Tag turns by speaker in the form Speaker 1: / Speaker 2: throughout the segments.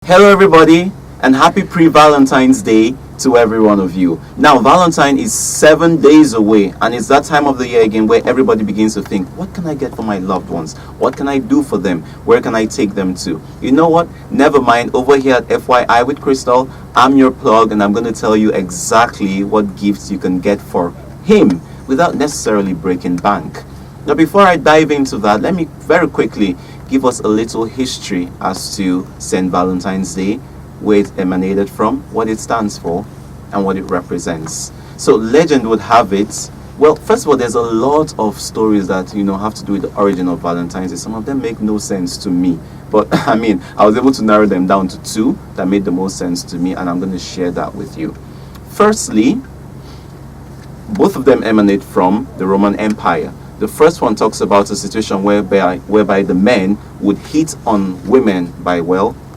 Speaker 1: Hello, everybody, and happy pre-Valentine's Day to every one of you. Now, Valentine is 7 days away, and it's that time of the year again where everybody begins to think, what can I get for my loved ones? What can I do for them? Where can I take them to? You know what? Never mind. Over here at FYI with Crystal, I'm your plug, and I'm going to tell you exactly what gifts you can get for him without necessarily breaking bank. Now, before I dive into that, let me very quickly give us a little history as to St. Valentine's Day, where it emanated from, what it stands for, and what it represents. So legend would have it, well, first of all, there's a lot of stories that, have to do with the origin of Valentine's Day. Some of them make no sense to me. But, I was able to narrow them down to two that made the most sense to me, and I'm going to share that with you. Firstly, both of them emanate from the Roman Empire. The first one talks about a situation whereby the men would hit on women by,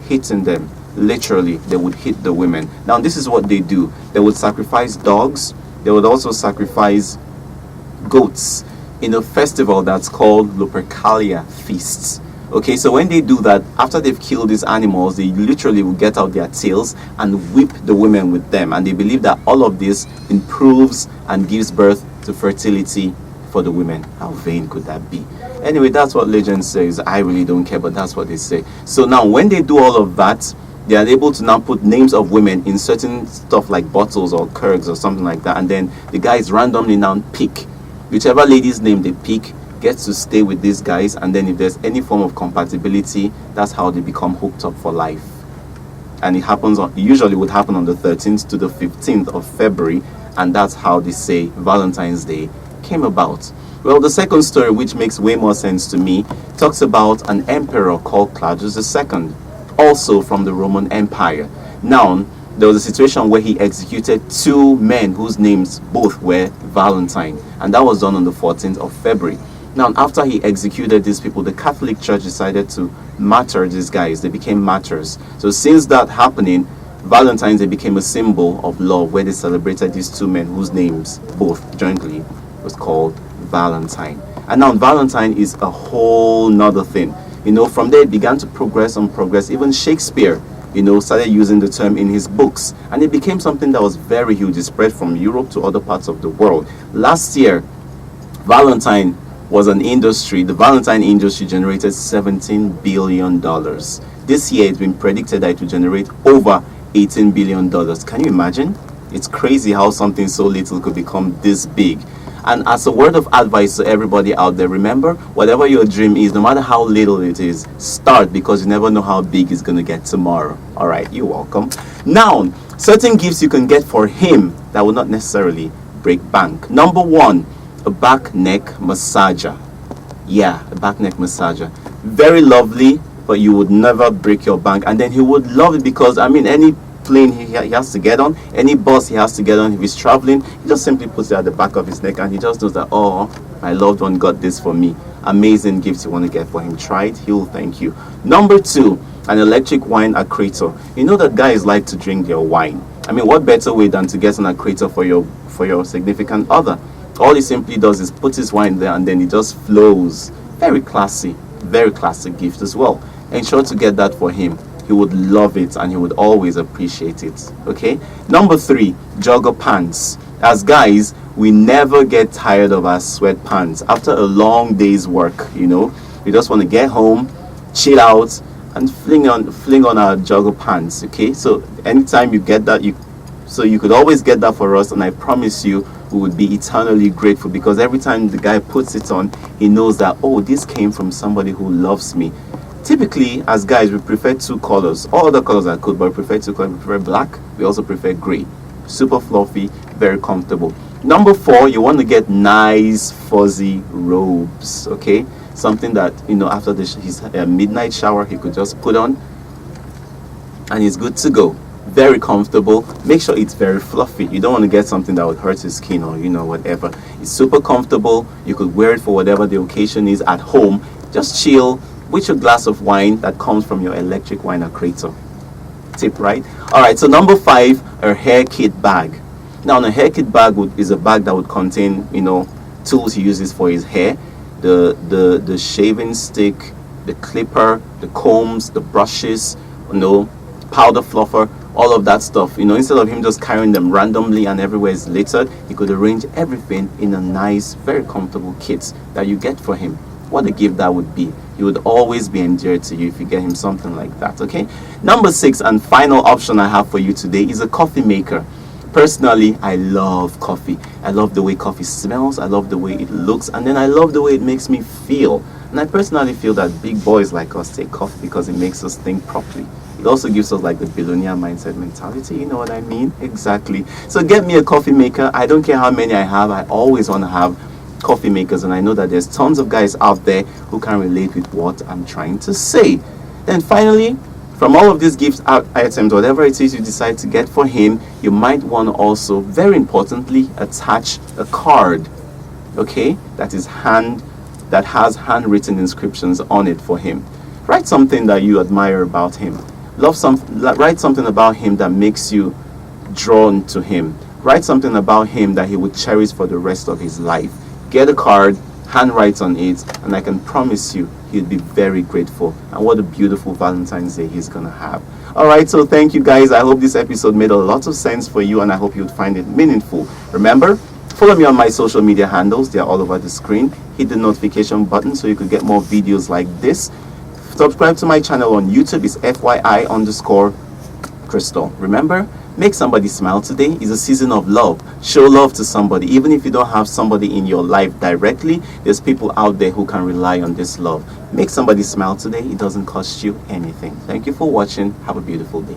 Speaker 1: hitting them. Literally, they would hit the women. Now, this is what they do. They would sacrifice dogs. They would also sacrifice goats in a festival that's called Lupercalia feasts. Okay, so when they do that, after they've killed these animals, they literally will get out their tails and whip the women with them. And they believe that all of this improves and gives birth to fertility for the women. How vain could that be? Anyway, that's what legend says. I really don't care, but that's what they say. So now when they do all of that, they are able to now put names of women in certain stuff like bottles or kegs or something like that, and then the guys randomly now pick whichever lady's name they pick gets to stay with these guys, and then if there's any form of compatibility, that's how they become hooked up for life. And it usually would happen on the 13th to the 15th of February, and that's how they say Valentine's Day came about. Well, the second story, which makes way more sense to me, talks about an emperor called Claudius II, also from the Roman Empire. Now, there was a situation where he executed two men whose names both were Valentine, and that was done on the 14th of February. Now, after he executed these people, the Catholic Church decided to martyr these guys. They became martyrs. So since that happening, Valentine's Day became a symbol of love, where they celebrated these two men whose names both jointly was called Valentine. And now Valentine is a whole nother thing. From there it began to progress. Even Shakespeare, started using the term in his books, and it became something that was very huge. It spread from Europe to other parts of the world. Last year, Valentine was an industry. The Valentine industry generated $17 billion. This year, it's been predicted that it will generate over $18 billion. Can you imagine? It's crazy how something so little could become this big. And as a word of advice to everybody out there, remember, whatever your dream is, no matter how little it is, start, because you never know how big it's going to get tomorrow. All right, you're welcome. Now, certain gifts you can get for him that will not necessarily break bank. Number one, a back neck massager. Yeah, a back neck massager. Very lovely, but you would never break your bank. And then he would love it because, any plane he has to get on, any bus he has to get on, if he's traveling, he just simply puts it at the back of his neck, and he just knows that, oh, my loved one got this for me. Amazing gifts you want to get for him. Try it, he will thank you. Number two, an electric wine accretor. You know that guys like to drink their wine. What better way than to get an accretor for your significant other? All he simply does is put his wine there, and then it just flows. Very classy, very classic gift as well. Ensure to get that for him. He would love it, and he would always appreciate it. Okay. Number three, jogger pants. As guys, we never get tired of our sweatpants after a long day's work. We just want to get home, chill out, and fling on our jogger pants. Okay. So anytime you get that, you could always get that for us, and I promise you, we would be eternally grateful, because every time the guy puts it on, he knows that, oh, this came from somebody who loves me. Typically, as guys, we prefer two colors. All other colors are good, but we prefer two colors. We prefer black. We also prefer gray. Super fluffy, very comfortable. Number four, you want to get nice fuzzy robes. Okay, something that after his midnight shower, he could just put on, and he's good to go. Very comfortable. Make sure it's very fluffy. You don't want to get something that would hurt his skin or whatever. It's super comfortable. You could wear it for whatever the occasion is at home. Just chill with your glass of wine that comes from your electric wine accretor. Tip, right? All right, so number five, a hair kit bag. Now, a hair kit bag is a bag that would contain, tools he uses for his hair, the shaving stick, the clipper, the combs, the brushes, powder fluffer, all of that stuff. Instead of him just carrying them randomly and everywhere is littered, he could arrange everything in a nice, very comfortable kit that you get for him. What a gift that would be. He would always be endeared to you if you get him something like that, okay? Number 6 and final option I have for you today is a coffee maker. Personally, I love coffee. I love the way coffee smells, I love the way it looks, and then I love the way it makes me feel. And I personally feel that big boys like us take coffee because it makes us think properly. It also gives us like the billionaire mindset mentality, you know what I mean? Exactly. So get me a coffee maker. I don't care how many I have, I always want to have coffee makers, and I know that there's tons of guys out there who can relate with what I'm trying to say. Then finally, from all of these gift items, whatever it is you decide to get for him, you might want to also, very importantly, attach a card, okay, that has handwritten inscriptions on it for him. Write something that you admire about him. Write something about him that makes you drawn to him. Write something about him that he would cherish for the rest of his life. Get a card, handwrite on it, and I can promise you he'll be very grateful. And what a beautiful Valentine's Day he's gonna have. Alright, so thank you guys. I hope this episode made a lot of sense for you, and I hope you'd find it meaningful. Remember, follow me on my social media handles. They're all over the screen. Hit the notification button so you could get more videos like this. Subscribe to my channel on YouTube. It's FYI_Crystal. Remember, make somebody smile today. It's a season of love. Show love to somebody. Even if you don't have somebody in your life directly, there's people out there who can rely on this love. Make somebody smile today. It doesn't cost you anything. Thank you for watching. Have a beautiful day.